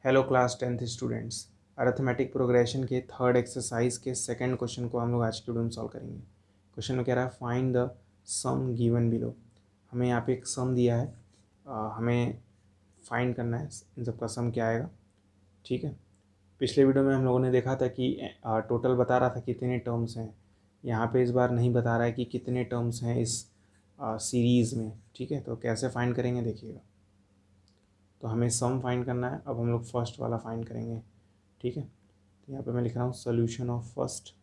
Hello class 10th students. Arithmetic progression के third exercise के second question को हम लोग आज के वीडियो में सॉल्व करेंगे। क्वेश्चन में कह रहा है find the sum given below. हमें यहाँ पे एक सम दिया है, हमें फाइंड करना है इन सब का सम क्या आएगा। ठीक है, पिछले वीडियो में हम लोगों ने देखा था कि टोटल बता रहा था कितने टर्म्स हैं। यहाँ पे इस बार नहीं बता रहा है कि कितने टर्म्स हैं इस सीरीज़ में। ठीक है, तो कैसे फाइंड करेंगे देखिएगा। तो हमें सम फाइंड करना है। अब हम लोग फर्स्ट वाला फाइंड करेंगे। ठीक है, तो यहाँ पे मैं लिख रहा हूँ सोल्यूशन ऑफ फर्स्ट।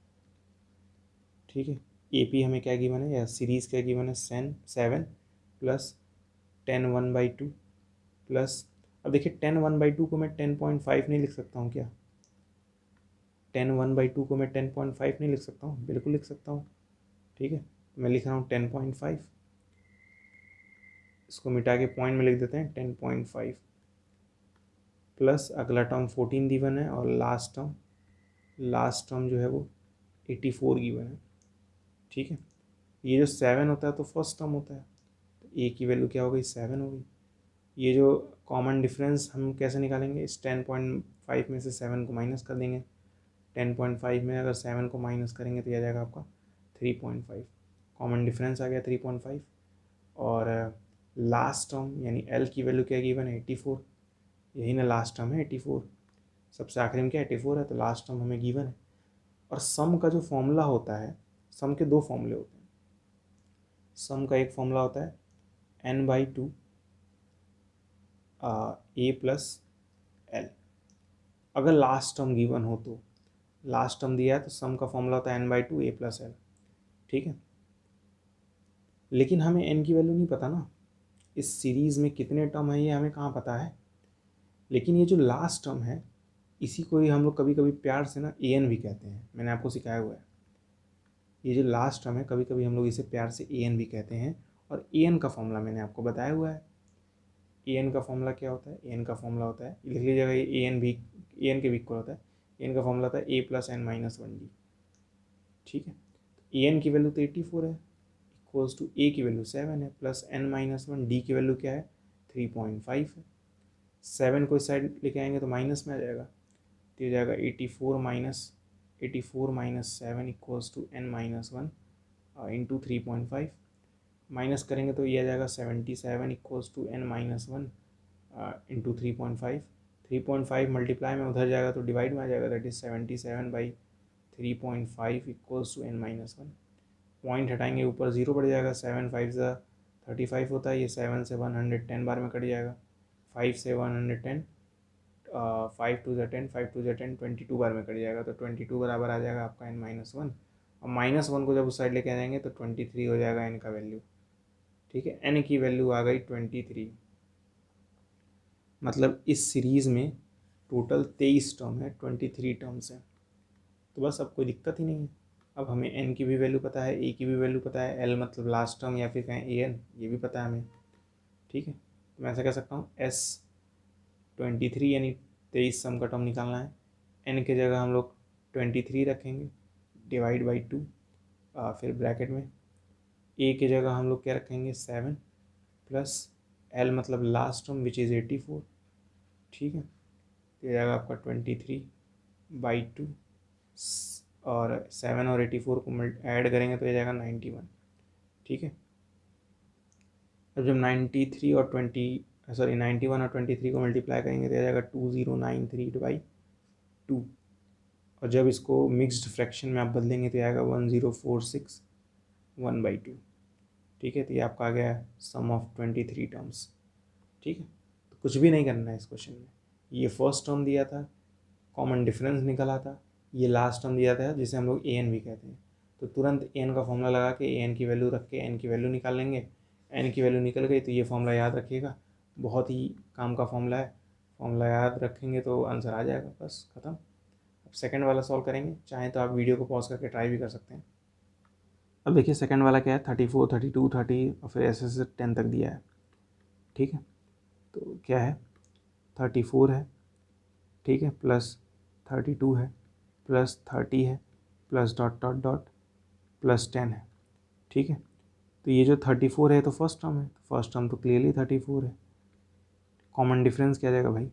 ठीक है, ए पी हमें क्या गिवन है या सीरीज़ क्या गिवन है, 7 प्लस 10 1/2 प्लस, अब देखिए 10 1/2 को मैं 10.5 नहीं लिख सकता हूँ क्या? 10 1/2 को मैं 10.5 नहीं लिख सकता हूँ? बिल्कुल लिख सकता हूँ। ठीक है, मैं लिख रहा हूँ 10.5, इसको मिटा के पॉइंट में लिख देते हैं 10.5 प्लस अगला टर्म 14 गिवन है और लास्ट टर्म जो है वो 84 गिवन है। ठीक है, ये जो 7 होता है तो फर्स्ट टर्म होता है, तो ए की वैल्यू क्या हो गई, 7 हो गई। ये जो कॉमन डिफरेंस हम कैसे निकालेंगे, इस 10.5 में से 7 को माइनस कर देंगे। 10.5 में अगर 7 को माइनस करेंगे तो यह आ जाएगा आपका 3.5। कॉमन डिफरेंस आ गया 3.5। और लास्ट टर्म यानी एल की वैल्यू क्या गिवन है, 84। यही ना लास्ट टर्म है 84, सबसे आखिरी में क्या 84 है, तो लास्ट टर्म हमें गिवन है। और सम का जो फॉर्मूला होता है, सम के दो फॉर्मूले होते हैं। सम का एक फॉर्मूला होता है n/2 ए प्लस एल। अगर लास्ट टर्म गिवन हो तो, लास्ट टर्म दिया है तो सम का फॉर्मूला होता है n/2 ए प्लस एल। ठीक है, लेकिन हमें n की वैल्यू नहीं पता ना, इस सीरीज़ में कितने टर्म है ये हमें कहाँ पता है। लेकिन ये जो लास्ट टर्म है इसी को ही हम लोग कभी कभी प्यार से ना an भी कहते हैं, मैंने आपको सिखाया हुआ है। ये जो लास्ट टर्म है कभी कभी हम लोग इसे प्यार से an भी कहते हैं। और an का फॉर्मूला मैंने आपको बताया हुआ है। an का फॉर्मूला क्या होता है, an का फॉर्मूला होता है, लिख लीजिएगा, ये an के भी इक्वल होता है। an का फॉर्मूला होता है a प्लस n-1d। ठीक है, तो an की वैल्यू तो 84 है, इक्वल्स टू a की वैल्यू 7 है, प्लस n-1d की वैल्यू क्या है, 3.5 है। 7 को इस साइड लेके आएंगे तो माइनस में आ जाएगा, तो हो जाएगा 84 minus 7 equals to n-1 into 3.5। Minus करेंगे तो ये आ जाएगा 77 equals to n-1 into 3.5। 3.5 multiply में उधर जाएगा तो डिवाइड में आ जाएगा, that is 77/3.5 equals to n-1। Point हटाएंगे ऊपर जीरो पड़ जाएगा, 7 5 ज़ा 35 होता है, ये 7 से 110 बार में कट जाएगा। 5 से 110, 5 2 ज़ा 10, 5 2 ज़ा 10, 22 बार में कट जाएगा, तो 22 बराबर आ जाएगा आपका n-1। और -1 को जब उस साइड लेके आ जाएंगे तो 23 हो जाएगा n का वैल्यू। ठीक है, n की वैल्यू आ गई 23। मतलब इस सीरीज़ में टोटल 23 टर्म है, 23 टर्म्स हैं। तो बस अब कोई दिक्कत ही नहीं है। अब हमें n की भी वैल्यू पता है, a की भी वैल्यू पता है, l मतलब लास्ट टर्म या फिर कहें an, ये भी पता है हमें। ठीक है, तो मैं ऐसा कह सकता हूँ s 23 यानी 23 सम का टर्म निकालना है। n के जगह हम लोग 23 रखेंगे, डिवाइड बाई 2, फिर ब्रैकेट में a की जगह हम लोग क्या रखेंगे, 7 प्लस l मतलब लास्ट टर्म विच इज़ 84। ठीक है, तो ये जाएगा आपका 23/2, और 7 और 84 को ऐड करेंगे तो ये जाएगा 91। ठीक है, अब जब 93 और 91 और 23 को मल्टीप्लाई करेंगे तो ये जाएगा 2093/2। और जब इसको मिक्स्ड फ्रैक्शन में आप बदलेंगे तो ये आएगा 1046/1/2। ठीक है, तो ये आपका आ गया सम ऑफ 23 टर्म्स। ठीक है, तो कुछ भी नहीं करना है इस क्वेश्चन में। ये फर्स्ट टर्म दिया था, कॉमन डिफरेंस निकला था, ये लास्ट टर्म दिया था जिसे हम लोग an भी कहते हैं। तो तुरंत an का फॉर्मूला लगा के an की वैल्यू रख के n की वैल्यू निकाल लेंगे। n की वैल्यू निकल गई तो ये फॉर्मूला याद रखिएगा, बहुत ही काम का फॉर्मूला है। फॉर्मूला याद रखेंगे तो आंसर आ जाएगा, बस ख़त्म। अब सेकंड वाला सॉल्व करेंगे, चाहें तो आप वीडियो को पॉज करके ट्राई भी कर सकते हैं। अब देखिए सेकंड वाला क्या है, 34 32 30 और फिर ऐसे 10 तक दिया है। ठीक है, तो क्या है, 34 है, ठीक है, प्लस 32 है, प्लस 30 है, plus dot dot dot plus 10 है। ठीक है, तो ये जो 34 है तो फर्स्ट टर्म है, तो फर्स्ट टर्म तो क्लियरली 34 है। कॉमन डिफरेंस क्या आ जाएगा भाई,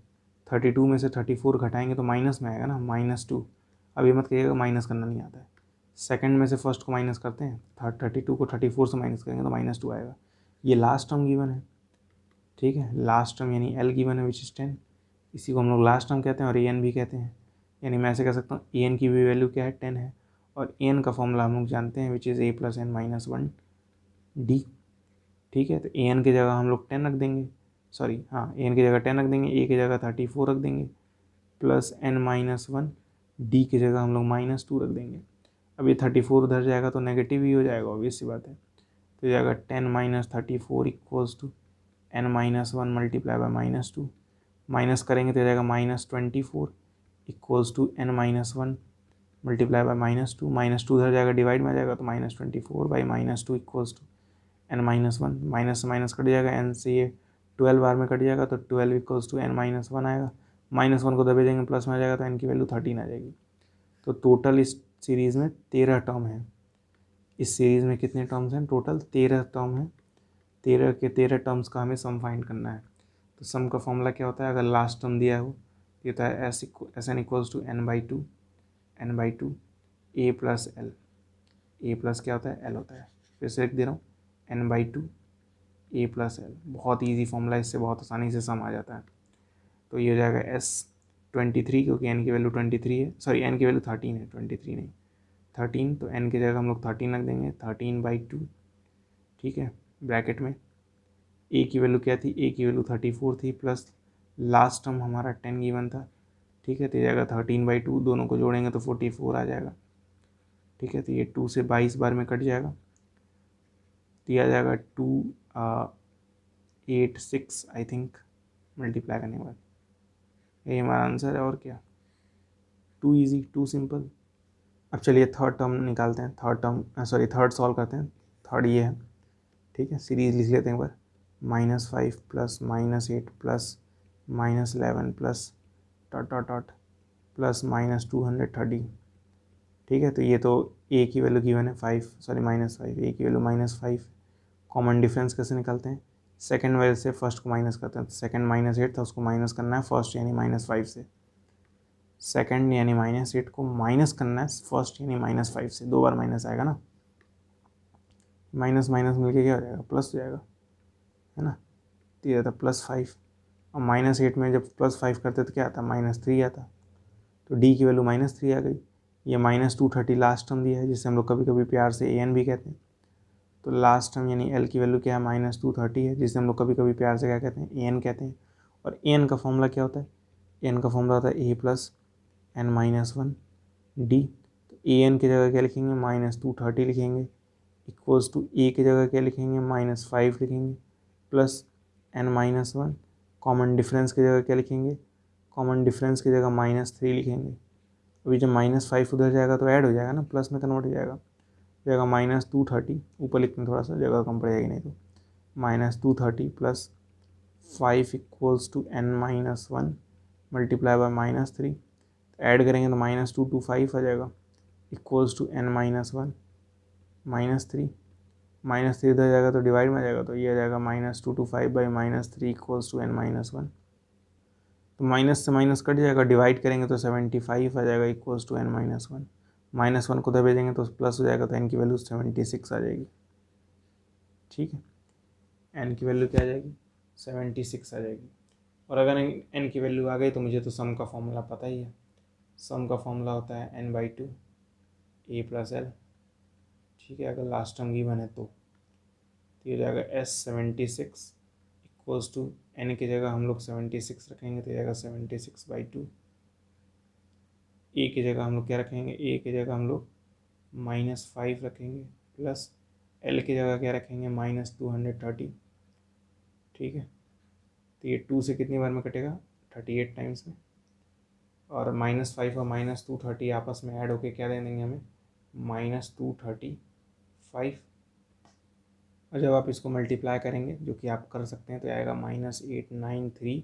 32 में से 34 घटाएंगे तो माइनस में आएगा ना, -2। अब ये मत कहिएगा माइनस करना नहीं आता है। सेकंड में से फर्स्ट को माइनस करते हैं, 32 को 34 से माइनस करेंगे तो -2 आएगा। ये लास्ट टर्म गिवन है, ठीक है, लास्ट टर्म यानी एल गिवन है विच इज़ 10। इसी को हम लोग लास्ट टर्म कहते हैं और ए एन भी कहते हैं। यानी मैं ऐसे कह सकता हूँ ए एन की भी वैल्यू क्या है, 10 है, और ए एन का फॉर्मूला हम लोग जानते हैं which is a + n - 1 d। ठीक है, तो ए एन की जगह हम लोग 10 रख देंगे, सॉरी हाँ, ए एन की जगह 10 रख देंगे, ए की जगह 34 रख देंगे, प्लस n-1, डी की जगह हम लोग -2 रख देंगे। अब ये 34 उधर जाएगा तो नेगेटिव ही हो जाएगा, ऑब्वियस सी बात है। तो जाएगा 10 - 34 equals to n-1 multiply by -2, minus करेंगे तो जाएगा -24 equals to n-1 multiply by -2, -2 उधर जाएगा डिवाइड में आ जाएगा तो -24 by -2 equals to n-1, minus से माइनस कट जाएगा, n से ये 12 बार में कट जाएगा तो 12 इक्वल्स टू n-1 आएगा, -1 को दबे देंगे प्लस में आ जाएगा तो n की वैल्यू 13 आ जाएगी। तो टोटल इस सीरीज़ में 13 टर्म है। इस सीरीज़ में कितने टर्म्स हैं, टोटल 13 टर्म है। 13 के 13 टर्म्स का हमें सम फाइंड करना है। तो सम का फॉर्मूला क्या होता है, अगर लास्ट टर्म दिया हो ये होता है S N equals to n/2 a plus L. A plus क्या होता है, एल होता है। फिर से लिख दे रहा हूँ, n/2 a प्लस एल। बहुत ईजी फॉर्मूला, इससे बहुत आसानी से सम आ जाता है। तो ये हो जाएगा S23, क्योंकि n की वैल्यू 23 है, सॉरी n की वैल्यू 13 है, 23 नहीं 13, तो n की जगह हम लोग 13 रख देंगे, 13/2, ठीक है, ब्रैकेट में a की वैल्यू क्या थी, a की वैल्यू 34 थी, प्लस लास्ट टर्म हमारा 10 गिवन था, ठीक है, तो ये जाएगा 13/2, दोनों को जोड़ेंगे तो 44 आ जाएगा, ठीक है। तो ये 2 से 22 बार में कट जाएगा, तो ये आ जाएगा 286 आई थिंक, मल्टीप्लाई करने के बाद ये हमारा आंसर है। और क्या, टू इजी, टू सिंपल। अब चलिए थर्ड टर्म निकालते हैं, थर्ड सॉल्व करते हैं। थर्ड ये है, ठीक है, सीरीज लिख लेते हैं एक बार, -5 plus -8 plus -11 plus dot dot dot plus -230, ठीक है। तो ये तो ए की वैल्यू गिवन है -5, ए की वैल्यू -5। कॉमन डिफरेंस कैसे निकालते हैं, सेकंड वैल्यू से फर्स्ट को माइनस करते हैं। तो सेकंड -8 था, उसको माइनस करना है फर्स्ट यानी -5 से। सेकंड यानी -8 को माइनस करना है फर्स्ट यानी -5 से, 2 बार माइनस आएगा ना, माइनस माइनस मिलके क्या हो जाएगा, प्लस हो जाएगा, है ना। तो ये आता +5, और -8 में जब +5 करते तो क्या आता, -3 आता। तो डी की वैल्यू -3 आ गई। ये -230 लास्ट टर्म दिया है, जिसे हम लोग कभी कभी प्यार से ए एन भी कहते हैं। तो लास्ट टर्म यानी एल की वैल्यू क्या है, -230 है, जिसे हम लोग कभी कभी प्यार से क्या कहते हैं, ए एन कहते हैं। और ए एन का फॉर्मूला क्या होता है, ए एन का फॉर्मूला होता है a + n-1 d। तो ए एन की जगह क्या लिखेंगे, -230 लिखेंगे, इक्वल्स टू ए की जगह क्या लिखेंगे, -5 लिखेंगे, प्लस n-1। कॉमन डिफरेंस की जगह क्या लिखेंगे, कॉमन डिफरेंस की जगह -3 लिखेंगे। अभी जब -5 उधर जाएगा तो ऐड हो जाएगा ना, प्लस में कन्वर्ट हो जाएगा, जाएगा -230, ऊपर लिखने थोड़ा सा जगह कम पड़ जाएगी नहीं तो, -230 plus 5 equals to n-1 multiply by -3। Add करेंगे तो -2 to 5 आ जाएगा, इक्वल्स टू n-1 -3। -3 इधर जाएगा तो डिवाइड में आ जाएगा, तो ये आ जाएगा -2 to 5 by -3 equals to n-1। तो माइनस से माइनस कट जाएगा, डिवाइड करेंगे तो 75 आ जाएगा, इक्वल्स टू n-1। -1 को दबे देंगे तो प्लस हो जाएगा, तो n की वैल्यू 76 आ जाएगी, ठीक है। n की वैल्यू क्या आ जाएगी, 76 आ जाएगी। और अगर n की वैल्यू आ गई तो मुझे तो सम का फॉर्मूला पता ही है। सम का फॉर्मूला होता है n/2 a + l, ठीक है। अगर लास्ट टर्म गिवन है तो ये जाएगा S76 इक्वल्स टू, n की जगह हम लोग 76 रखेंगे तो जाएगा 76/2। ए की जगह हम लोग क्या रखेंगे, ए की जगह हम लोग -5 रखेंगे, प्लस एल की जगह क्या रखेंगे, -230, ठीक है। तो ये 2 से कितनी बार में कटेगा, 38 टाइम्स में, और -5 और -230 आपस में ऐड होके क्या दे देंगे हमें, -235। और जब आप इसको मल्टीप्लाई करेंगे, जो कि आप कर सकते हैं, तो आएगा -8930।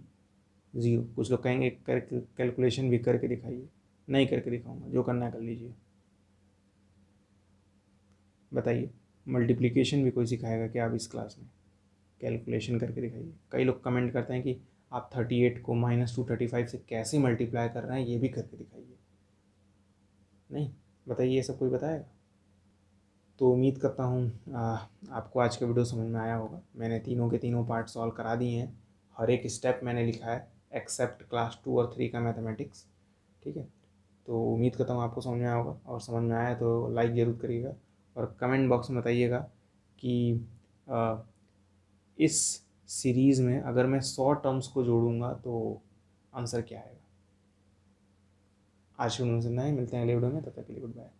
कुछ लोग कहेंगे कैलकुलेशन भी करके दिखाइए, नहीं करके दिखाऊंगा, जो करना है कर लीजिए। बताइए, मल्टीप्लिकेशन भी कोई सिखाएगा क्या आप इस क्लास में, कैलकुलेशन करके दिखाइए। कई लोग कमेंट करते हैं कि आप 38 को -235 से कैसे मल्टीप्लाई कर रहे हैं ये भी करके दिखाइए। नहीं बताइए, ये सब कोई बताएगा? तो उम्मीद करता हूँ आपको आज का वीडियो समझ में आया होगा। मैंने तीनों के तीनों पार्ट सॉल्व करा दिए हैं, हर एक स्टेप मैंने लिखा है एक्सेप्ट क्लास 2 और 3 का मैथमेटिक्स। ठीक है, तो उम्मीद करता हूँ आपको समझ में आया होगा, और समझ में आया तो लाइक ज़रूर करिएगा और कमेंट बॉक्स में बताइएगा कि इस सीरीज़ में अगर मैं 100 टर्म्स को जोड़ूंगा तो आंसर क्या आएगा। आज वीडियो में इतना ही, मिलते हैं अगले वीडियो में, तब तक के लिए गुड बाय।